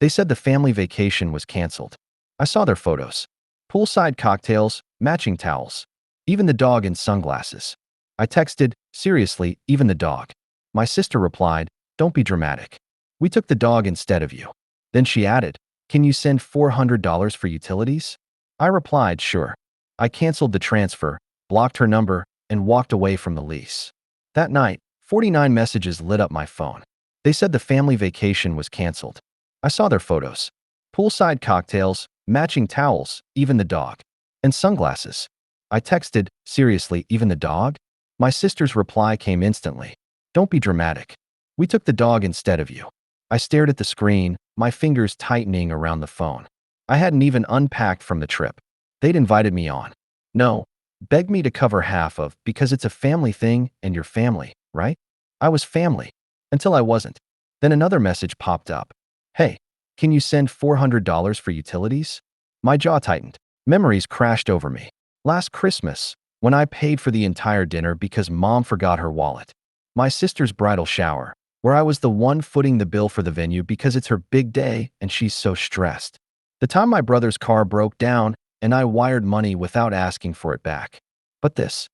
They said the family vacation was canceled. I saw their photos. Poolside cocktails, matching towels, even the dog in sunglasses. I texted, seriously, even the dog. My sister replied, don't be dramatic. We took the dog instead of you. Then she added, can you send $400 for utilities? I replied, sure. I canceled the transfer, blocked her number, and walked away from the lease. That night, 49 messages lit up my phone. They said the family vacation was canceled. I saw their photos. Poolside cocktails, matching towels, even the dog. And sunglasses. I texted, seriously, even the dog? My sister's reply came instantly. Don't be dramatic. We took the dog instead of you. I stared at the screen, my fingers tightening around the phone. I hadn't even unpacked from the trip. They'd invited me on. No, begged me to cover half of because it's a family thing and you're family, right? I was family. Until I wasn't. Then another message popped up. Hey, can you send $400 for utilities? My jaw tightened. Memories crashed over me. Last Christmas, when I paid for the entire dinner because mom forgot her wallet. My sister's bridal shower, where I was the one footing the bill for the venue because it's her big day and she's so stressed. The time my brother's car broke down and I wired money without asking for it back. But this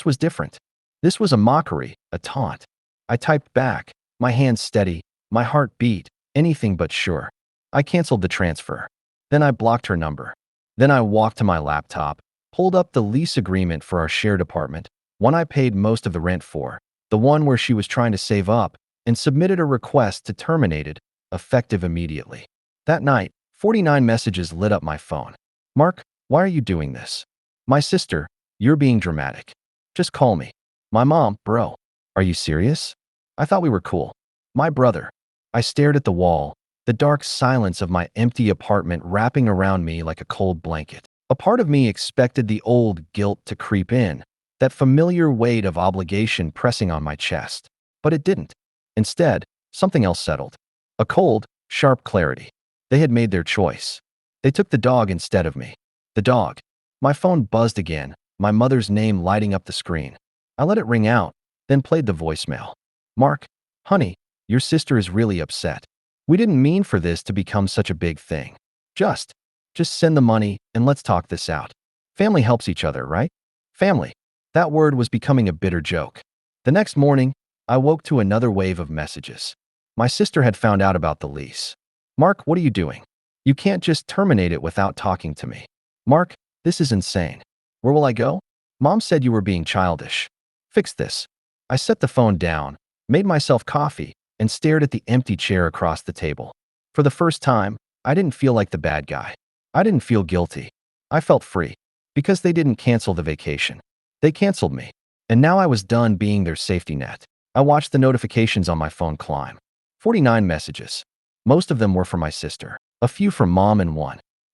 was different. This was a mockery, a taunt. I typed back, my hands steady, my heart beat, anything but sure. I canceled the transfer. Then I blocked her number. Then I walked to my laptop, pulled up the lease agreement for our shared apartment, one I paid most of the rent for, the one where she was trying to save up, and submitted a request to terminate it, effective immediately. That night, 49 messages lit up my phone. Mark, why are you doing this? My sister, you're being dramatic. Just call me. My mom, bro, are you serious? I thought we were cool. My brother. I stared at the wall, the dark silence of my empty apartment wrapping around me like a cold blanket. A part of me expected the old guilt to creep in, that familiar weight of obligation pressing on my chest. But it didn't. Instead, something else settled. A cold, sharp clarity. They had made their choice. They took the dog instead of me. The dog. My phone buzzed again, my mother's name lighting up the screen. I let it ring out, then played the voicemail. Mark, honey, your sister is really upset. We didn't mean for this to become such a big thing. Just send the money and let's talk this out. Family helps each other, right? Family. That word was becoming a bitter joke. The next morning, I woke to another wave of messages. My sister had found out about the lease. Mark, what are you doing? You can't just terminate it without talking to me. Mark, this is insane. Where will I go? Mom said you were being childish. Fix this. I set the phone down, made myself coffee, and stared at the empty chair across the table. For the first time, I didn't feel like the bad guy. I didn't feel guilty. I felt free. Because they didn't cancel the vacation. They canceled me. And now I was done being their safety net. I watched the notifications on my phone climb. 49 messages. Most of them were from my sister. A few from mom and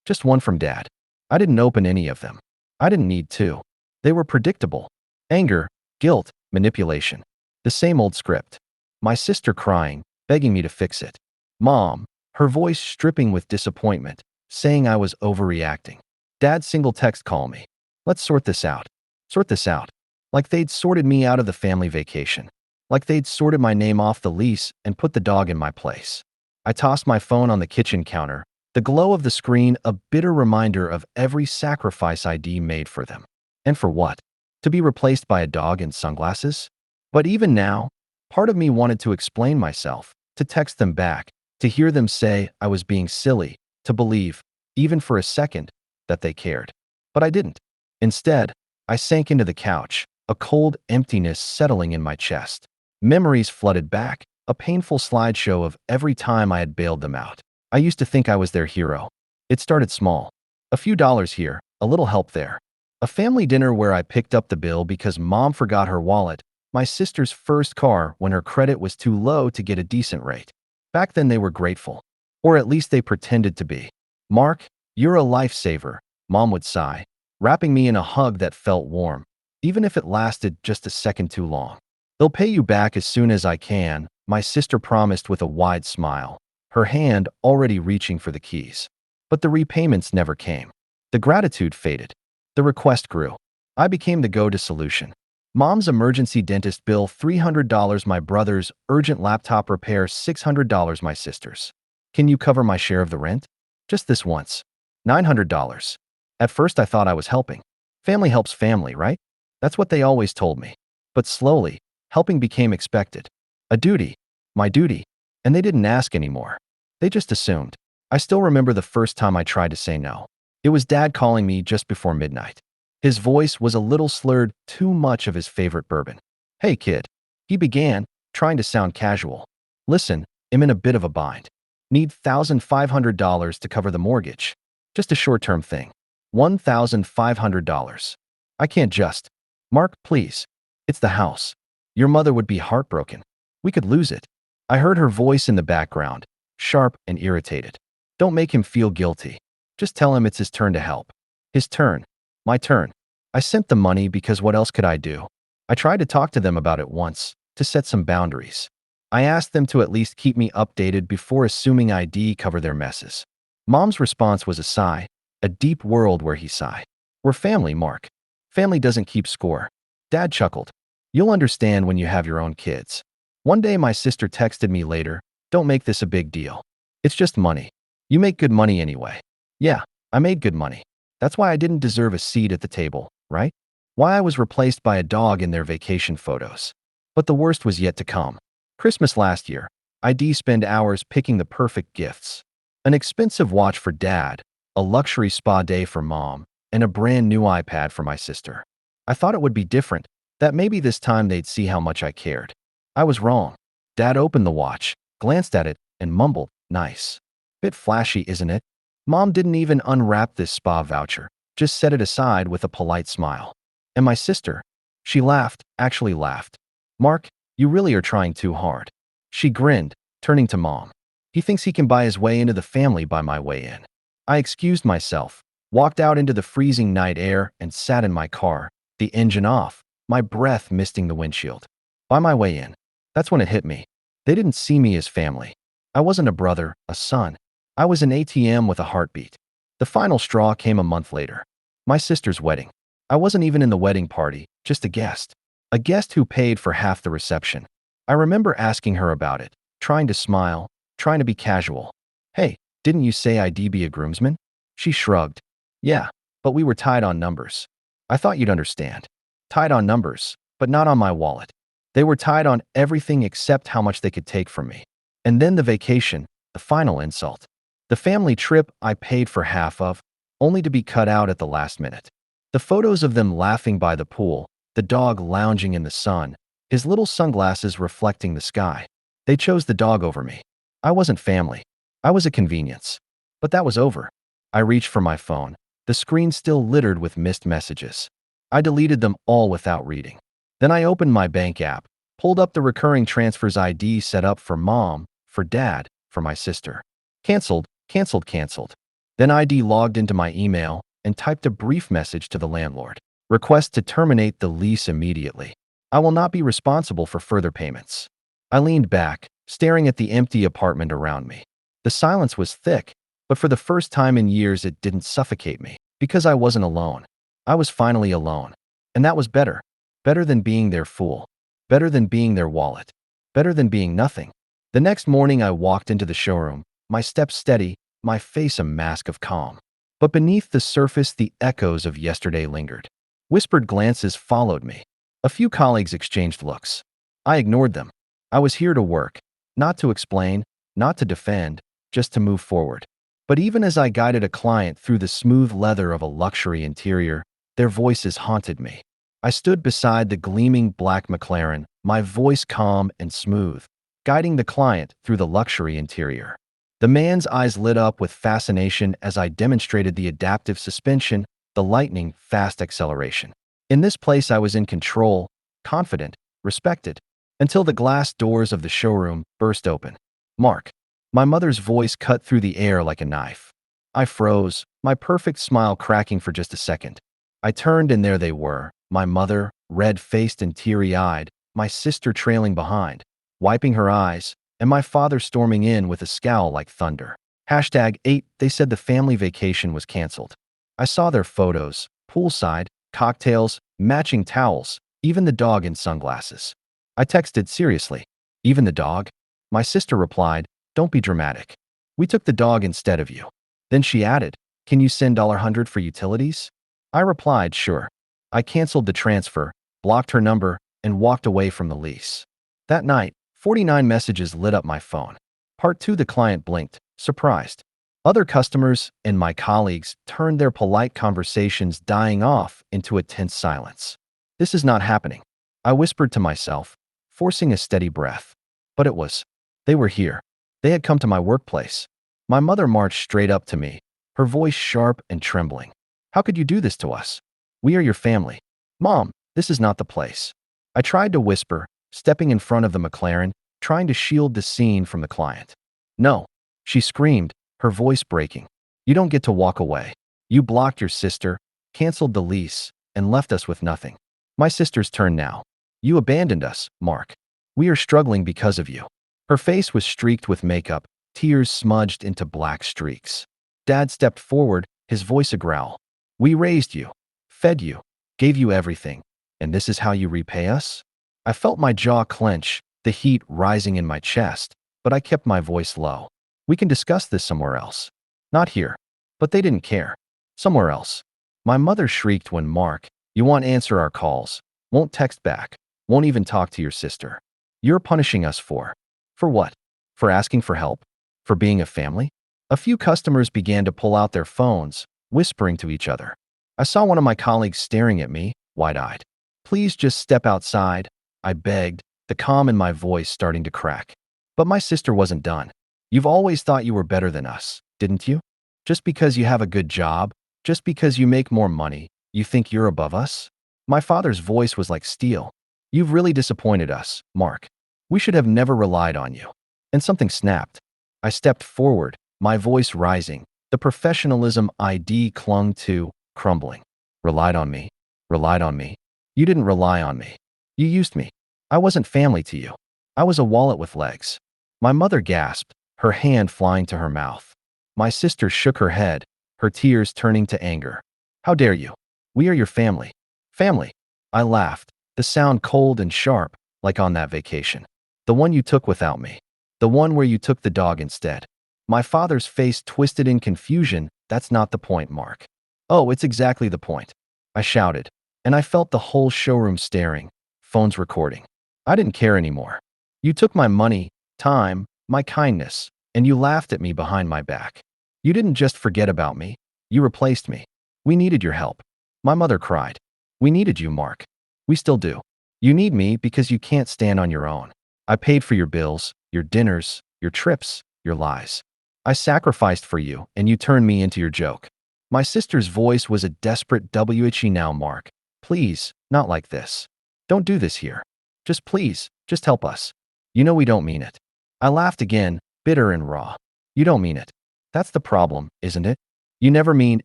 just one from dad. I didn't open any of them. I didn't need to. They were predictable. Anger, guilt, manipulation. The same old script. My sister crying, begging me to fix it. Mom, her voice stripping with disappointment, saying I was overreacting. Dad's single text call me. Let's sort this out. Sort this out. Like they'd sorted me out of the family vacation. Like they'd sorted my name off the lease and put the dog in my place. I tossed my phone on the kitchen counter, the glow of the screen a bitter reminder of every sacrifice I'd made for them. And for what? To be replaced by a dog in sunglasses? But even now, part of me wanted to explain myself, to text them back, to hear them say I was being silly, to believe, even for a second, that they cared. But I didn't. Instead, I sank into the couch, a cold emptiness settling in my chest. Memories flooded back, a painful slideshow of every time I had bailed them out. I used to think I was their hero. It started small. A few dollars here, a little help there. A family dinner where I picked up the bill because mom forgot her wallet, my sister's first car when her credit was too low to get a decent rate. Back then they were grateful. Or at least they pretended to be. Mark, you're a lifesaver, mom would sigh, wrapping me in a hug that felt warm, even if it lasted just a second too long. They'll pay you back as soon as I can, my sister promised with a wide smile, her hand already reaching for the keys. But the repayments never came. The gratitude faded. The request grew. I became the go-to solution. Mom's emergency dentist bill $300, my brother's urgent laptop repair $600, my sister's. Can you cover my share of the rent? Just this once. $900. At first I thought I was helping. Family helps family, right? That's what they always told me. But slowly, helping became expected. A duty. My duty. And they didn't ask anymore. They just assumed. I still remember the first time I tried to say no. It was Dad calling me just before midnight. His voice was a little slurred, too much of his favorite bourbon. Hey kid. He began, trying to sound casual. Listen, I'm in a bit of a bind. Need $1,500 to cover the mortgage. Just a short-term thing. $1,500. I can't just. Mark, please. It's the house. Your mother would be heartbroken. We could lose it. I heard her voice in the background, sharp and irritated. Don't make him feel guilty. Just tell him it's his turn to help. His turn. My turn. I sent the money because what else could I do? I tried to talk to them about it once, to set some boundaries. I asked them to at least keep me updated before assuming I'd cover their messes. Mom's response was a sigh, a deep world where he sighed. We're family, Mark. Family doesn't keep score. Dad chuckled. You'll understand when you have your own kids. One day my sister texted me later, don't make this a big deal. It's just money. You make good money anyway. Yeah, I made good money. That's why I didn't deserve a seat at the table, right? Why I was replaced by a dog in their vacation photos. But the worst was yet to come. Christmas last year, I'd spend hours picking the perfect gifts. An expensive watch for Dad, a luxury spa day for Mom, and a brand new iPad for my sister. I thought it would be different, that maybe this time they'd see how much I cared. I was wrong. Dad opened the watch, glanced at it, and mumbled, nice. Bit flashy, isn't it? Mom didn't even unwrap this spa voucher, just set it aside with a polite smile. And my sister? She laughed, actually laughed. Mark, you really are trying too hard. She grinned, turning to Mom. He thinks he can buy his way into the family by my way in. I excused myself, walked out into the freezing night air, and sat in my car, the engine off, my breath misting the windshield. By my way in. That's when it hit me. They didn't see me as family. I wasn't a brother, a son. I was an ATM with a heartbeat. The final straw came a month later. My sister's wedding. I wasn't even in the wedding party, just a guest. A guest who paid for half the reception. I remember asking her about it, trying to smile, trying to be casual. Hey, didn't you say I'd be a groomsman? She shrugged. Yeah, but we were tied on numbers. I thought you'd understand. Tied on numbers, but not on my wallet. They were tied on everything except how much they could take from me. And then the vacation, the final insult. The family trip I paid for half of, only to be cut out at the last minute. The photos of them laughing by the pool, the dog lounging in the sun, his little sunglasses reflecting the sky. They chose the dog over me. I wasn't family. I was a convenience. But that was over. I reached for my phone, the screen still littered with missed messages. I deleted them all without reading. Then I opened my bank app, pulled up the recurring transfers ID set up for Mom, for Dad, for my sister. Canceled, canceled, canceled. Then ID logged into my email and typed a brief message to the landlord. Request to terminate the lease immediately. I will not be responsible for further payments. I leaned back, staring at the empty apartment around me. The silence was thick, but for the first time in years it didn't suffocate me, because I wasn't alone. I was finally alone. And that was better. Better than being their fool. Better than being their wallet. Better than being nothing. The next morning I walked into the showroom, my steps steady, my face a mask of calm. But beneath the surface the echoes of yesterday lingered. Whispered glances followed me. A few colleagues exchanged looks. I ignored them. I was here to work, not to explain, not to defend, just to move forward. But even as I guided a client through the smooth leather of a luxury interior, their voices haunted me. I stood beside the gleaming black McLaren, my voice calm and smooth, guiding the client through the luxury interior. The man's eyes lit up with fascination as I demonstrated the adaptive suspension, the lightning fast acceleration. In this place I was in control, confident, respected, until the glass doors of the showroom burst open. Mark. My mother's voice cut through the air like a knife. I froze, my perfect smile cracking for just a second. I turned and there they were, my mother, red-faced and teary-eyed, my sister trailing behind, wiping her eyes, and my father storming in with a scowl like thunder. #8, they said the family vacation was canceled. I saw their photos, poolside, cocktails, matching towels, even the dog in sunglasses. I texted seriously. Even the dog? My sister replied, don't be dramatic. We took the dog instead of you." Then she added, "Can you send $100 for utilities?" I replied, "Sure." I canceled the transfer, blocked her number, and walked away from the lease. That night, 49 messages lit up my phone. Part 2. The client blinked, surprised. Other customers and my colleagues turned their polite conversations dying off into a tense silence. This is not happening, I whispered to myself, forcing a steady breath. But it was. They were here. They had come to my workplace. My mother marched straight up to me, her voice sharp and trembling. "How could you do this to us? We are your family." "Mom, this is not the place." I tried to whisper, stepping in front of the McLaren, trying to shield the scene from the client. "No," she screamed, her voice breaking. "You don't get to walk away. You blocked your sister, canceled the lease, and left us with nothing. My sister's turn now. You abandoned us, Mark. We are struggling because of you." Her face was streaked with makeup, tears smudged into black streaks. Dad stepped forward, his voice a growl. "We raised you, fed you, gave you everything, and this is how you repay us?" I felt my jaw clench, the heat rising in my chest, but I kept my voice low. "We can discuss this somewhere else. Not here." But they didn't care. "Somewhere else." My mother shrieked when Mark, "You won't answer our calls, won't text back, won't even talk to your sister. You're punishing us for." "For what? For asking for help? For being a family?" A few customers began to pull out their phones, whispering to each other. I saw one of my colleagues staring at me, wide-eyed. "Please just step outside," I begged, the calm in my voice starting to crack. But my sister wasn't done. "You've always thought you were better than us, didn't you? Just because you have a good job, just because you make more money, you think you're above us?" My father's voice was like steel. "You've really disappointed us, Mark. We should have never relied on you." And something snapped. I stepped forward, my voice rising, the professionalism ID clung to, crumbling. "Relied on me? Relied on me? You didn't rely on me. You used me. I wasn't family to you. I was a wallet with legs." My mother gasped, her hand flying to her mouth. My sister shook her head, her tears turning to anger. "How dare you? We are your family." "Family?" I laughed, the sound cold and sharp, like on that vacation. "The one you took without me. The one where you took the dog instead." My father's face twisted in confusion. "That's not the point, Mark." "Oh, it's exactly the point," I shouted, and I felt the whole showroom staring, phones recording. "I didn't care anymore. You took my money, time, my kindness, and you laughed at me behind my back. You didn't just forget about me. You replaced me. We needed your help." My mother cried. "We needed you, Mark. We still do. You need me because you can't stand on your own. I paid for your bills, your dinners, your trips, your lies. I sacrificed for you, and you turned me into your joke." My sister's voice was a desperate "Whe now, Mark. Please, not like this. Don't do this here. Just please, just help us. You know we don't mean it." I laughed again, bitter and raw. "You don't mean it. That's the problem, isn't it? You never mean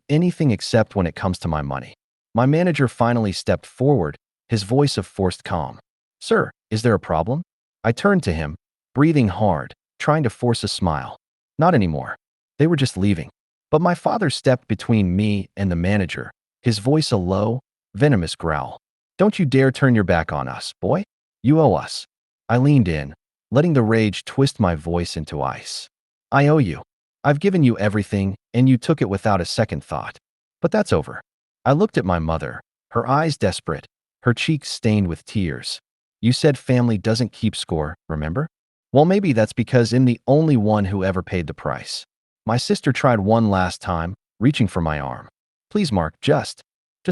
anything except when it comes to my money." My manager finally stepped forward, his voice of forced calm. "Sir, is there a problem?" I turned to him, breathing hard, trying to force a smile. "Not anymore. They were just leaving." But my father stepped between me and the manager, his voice a low, venomous growl. "Don't you dare turn your back on us, boy. You owe us." I leaned in, letting the rage twist my voice into ice. "I owe you. I've given you everything, and you took it without a second thought. But that's over." I looked at my mother, her eyes desperate, her cheeks stained with tears. "You said family doesn't keep score, remember? Well, maybe that's because I'm the only one who ever paid the price." My sister tried one last time, reaching for my arm. "Please, Mark, just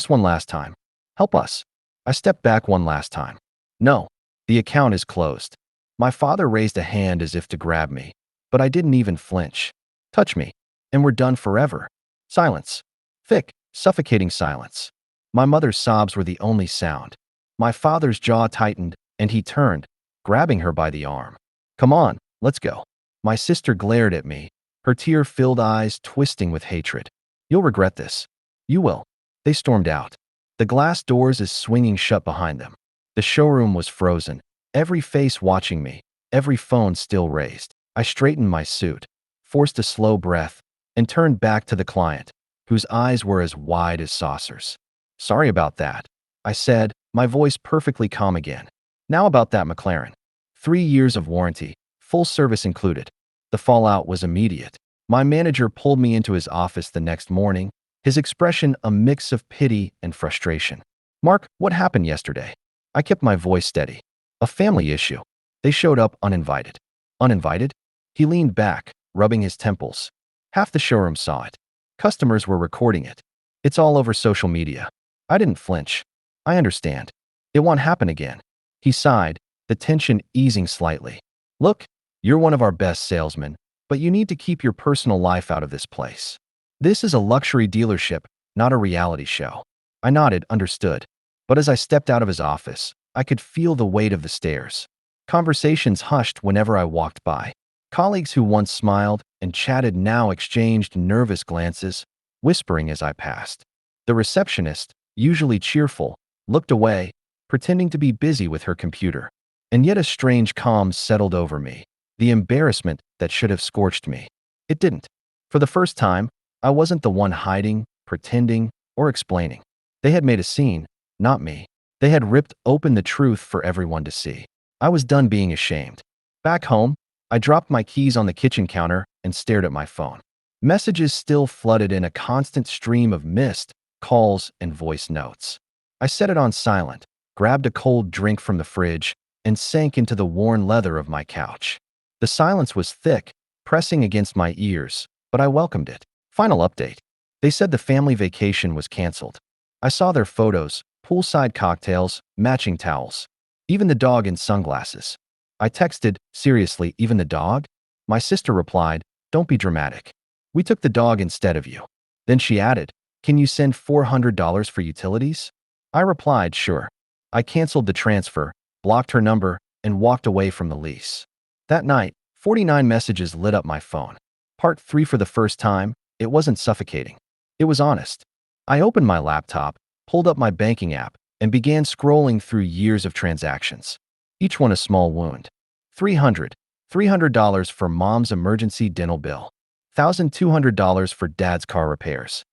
one last time. Help us." I stepped back one last time. "No, the account is closed." My father raised a hand as if to grab me, but I didn't even flinch. "Touch me, and we're done forever." Silence. Thick, suffocating silence. My mother's sobs were the only sound. My father's jaw tightened, and he turned, grabbing her by the arm. "Come on, let's go." My sister glared at me, her tear-filled eyes twisting with hatred. "You'll regret this. You will." They stormed out. The glass doors is swinging shut behind them. The showroom was frozen, every face watching me, every phone still raised. I straightened my suit, forced a slow breath, and turned back to the client, whose eyes were as wide as saucers. "Sorry about that," I said, my voice perfectly calm again. "Now about that McLaren. 3 years of warranty, full service included. The fallout was immediate. My manager pulled me into his office the next morning, his expression a mix of pity and frustration. Mark, what happened yesterday? I kept my voice steady. A family issue. They showed up uninvited. Uninvited? He leaned back, rubbing his temples. Half the showroom saw it. Customers were recording it. It's all over social media. I didn't flinch. I understand. It won't happen again. He sighed, the tension easing slightly. Look, you're one of our best salesmen, but you need to keep your personal life out of this place. This is a luxury dealership, not a reality show. I nodded, understood. But as I stepped out of his office, I could feel the weight of the stairs. Conversations hushed whenever I walked by. Colleagues who once smiled and chatted now exchanged nervous glances, whispering as I passed. The receptionist, usually cheerful, looked away, pretending to be busy with her computer. And yet a strange calm settled over me. The embarrassment that should have scorched me. It didn't. For the first time, I wasn't the one hiding, pretending, or explaining. They had made a scene, not me. They had ripped open the truth for everyone to see. I was done being ashamed. Back home, I dropped my keys on the kitchen counter and stared at my phone. Messages still flooded in a constant stream of missed calls and voice notes. I set it on silent, grabbed a cold drink from the fridge, and sank into the worn leather of my couch. The silence was thick, pressing against my ears, but I welcomed it. Final update. They said the family vacation was canceled. I saw their photos, poolside cocktails, matching towels. Even the dog in sunglasses. I texted, seriously, even the dog? My sister replied, don't be dramatic. We took the dog instead of you. Then she added, can you send $400 for utilities? I replied, sure. I canceled the transfer, blocked her number, and walked away from the lease. That night, 49 messages lit up my phone. Part 3 for the first time, it wasn't suffocating. It was honest. I opened my laptop, pulled up my banking app, and began scrolling through years of transactions. Each one a small wound. $300 for mom's emergency dental bill. $1,200 for dad's car repairs.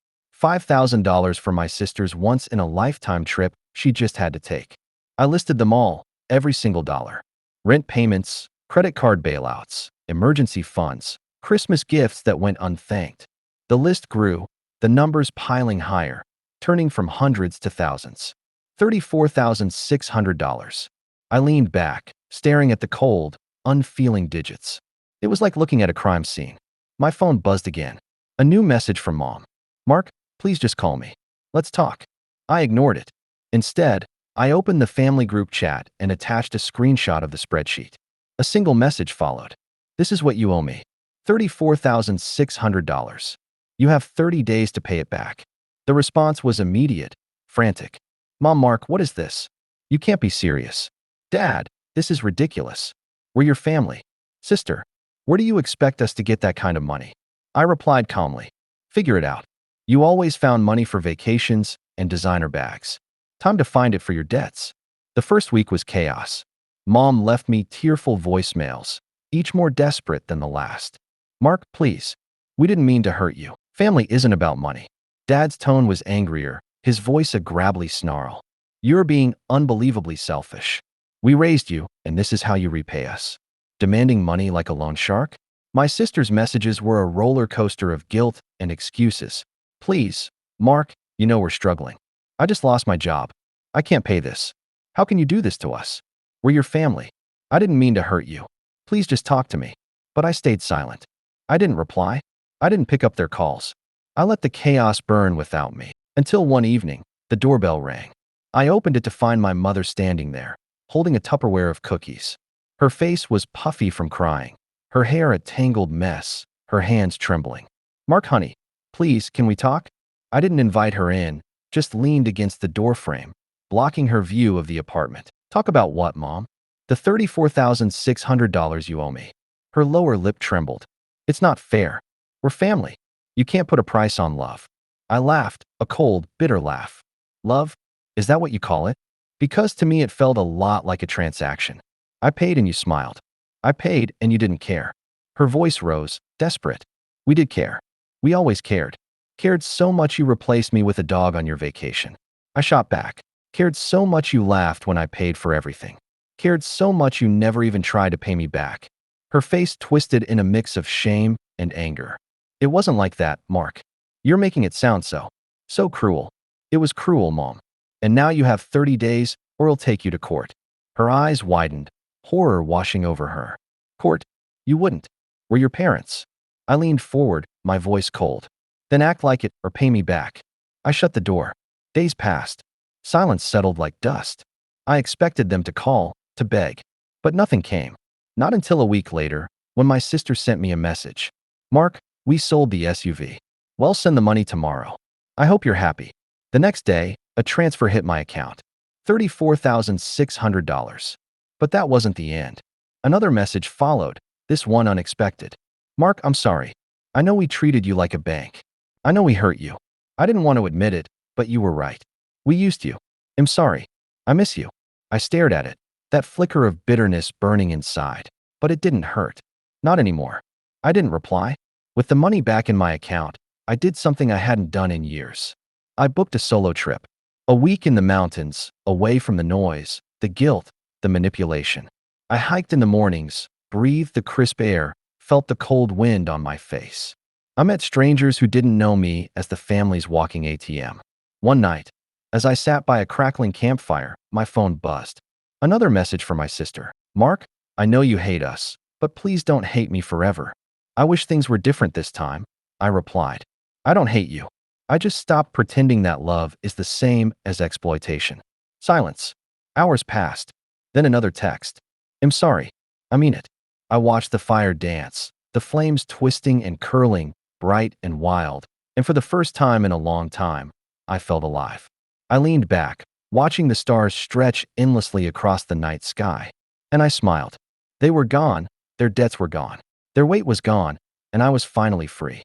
$5,000 for my sister's once-in-a-lifetime trip she just had to take. I listed them all, every single dollar. Rent payments, credit card bailouts, emergency funds, Christmas gifts that went unthanked. The list grew, the numbers piling higher, turning from hundreds to thousands. $34,600. I leaned back, staring at the cold, unfeeling digits. It was like looking at a crime scene. My phone buzzed again. A new message from Mom. Mark, please just call me. Let's talk. I ignored it. Instead, I opened the family group chat and attached a screenshot of the spreadsheet. A single message followed. This is what you owe me. $34,600. You have 30 days to pay it back. The response was immediate, frantic. Mom, Mark, what is this? You can't be serious. Dad, this is ridiculous. We're your family. Sister, where do you expect us to get that kind of money? I replied calmly. Figure it out. You always found money for vacations and designer bags. Time to find it for your debts. The first week was chaos. Mom left me tearful voicemails, each more desperate than the last. Mark, please. We didn't mean to hurt you. Family isn't about money. Dad's tone was angrier, his voice a gravelly snarl. You're being unbelievably selfish. We raised you, and this is how you repay us. Demanding money like a loan shark? My sister's messages were a roller coaster of guilt and excuses. Please, Mark, you know we're struggling. I just lost my job. I can't pay this. How can you do this to us? We're your family. I didn't mean to hurt you. Please just talk to me. But I stayed silent. I didn't reply. I didn't pick up their calls. I let the chaos burn without me. Until one evening, the doorbell rang. I opened it to find my mother standing there, holding a Tupperware of cookies. Her face was puffy from crying, her hair a tangled mess, her hands trembling. Mark, honey, please, can we talk? I didn't invite her in, just leaned against the doorframe, blocking her view of the apartment. Talk about what, Mom? The $34,600 you owe me. Her lower lip trembled. It's not fair. We're family. You can't put a price on love. I laughed, a cold, bitter laugh. Love? Is that what you call it? Because to me it felt a lot like a transaction. I paid and you smiled. I paid and you didn't care. Her voice rose, desperate. We did care. We always cared. Cared so much you replaced me with a dog on your vacation. I shot back. Cared so much you laughed when I paid for everything. Cared so much you never even tried to pay me back. Her face twisted in a mix of shame and anger. It wasn't like that, Mark. You're making it sound so cruel. It was cruel, Mom. And now you have 30 days or I'll take you to court. Her eyes widened, horror washing over her. Court? You wouldn't. We're your parents. I leaned forward, my voice cold. Then act like it or pay me back. I shut the door. Days passed. Silence settled like dust. I expected them to call, to beg. But nothing came. Not until a week later, when my sister sent me a message. Mark, we sold the SUV. Well, send the money tomorrow. I hope you're happy. The next day, a transfer hit my account. $34,600. But that wasn't the end. Another message followed, this one unexpected. Mark, I'm sorry. I know we treated you like a bank. I know we hurt you. I didn't want to admit it, but you were right. We used you. I'm sorry. I miss you. I stared at it, that flicker of bitterness burning inside. But it didn't hurt. Not anymore. I didn't reply. With the money back in my account, I did something I hadn't done in years. I booked a solo trip. A week in the mountains, away from the noise, the guilt, the manipulation. I hiked in the mornings, breathed the crisp air, felt the cold wind on my face. I met strangers who didn't know me as the family's walking ATM. One night, as I sat by a crackling campfire, my phone buzzed. Another message from my sister. Mark, I know you hate us, but please don't hate me forever. I wish things were different this time. I replied. I don't hate you. I just stopped pretending that love is the same as exploitation. Silence. Hours passed. Then another text. I'm sorry. I mean it. I watched the fire dance, the flames twisting and curling, bright and wild, and for the first time in a long time, I felt alive. I leaned back, watching the stars stretch endlessly across the night sky, and I smiled. They were gone, their debts were gone, their weight was gone, and I was finally free.